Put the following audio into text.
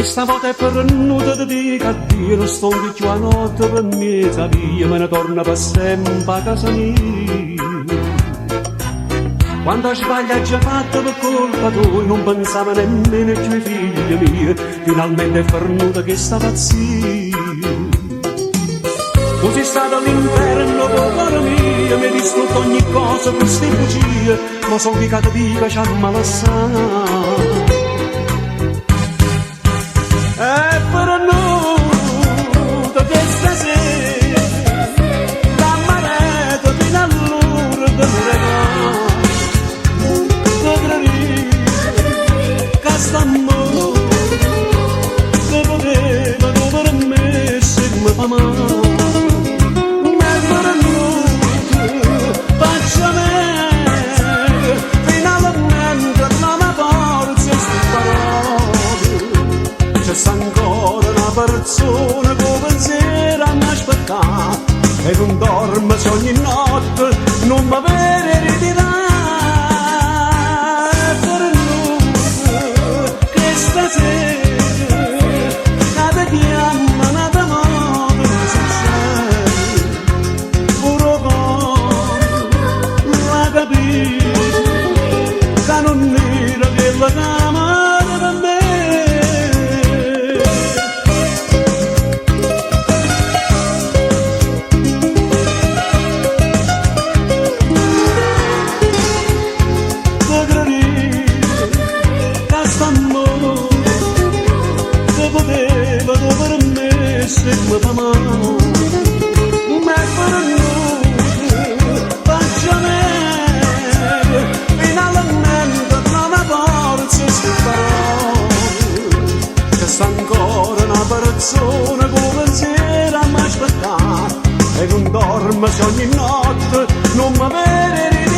Stavolta è pervenuta di dire addio, non sto più a notte per mezza via, me ne torna per sempre a casa mia. Quando sbaglia già fatto per colpa tua, non pensava nemmeno ai tuoi figli miei, finalmente è venuta questa pazzia. Tu sei stato all'inferno, povera mia, mi hai distrutto ogni cosa, queste bugie, ma sono picata viva, ci ha malassata. E per noi questa sera l'amaretto fino all'ora del regalo potrei che st'amore che poteva per me se mi fa male. Ma per noi faccia me finalmente la mia forza sta parole. C'è ancora una persona che pensiero a mi aspettare e non dorme se ogni notte non mi avere ritirare. Per noi che stasera nata chiama, nata muove se sei puro con la capire che non era che la chiama per me. Se mi fa male, ma per noi faccia me finalmente la mia forza si parole. C'è ancora una persona che pensiero a mi aspettare e non dorme se ogni notte non mi avere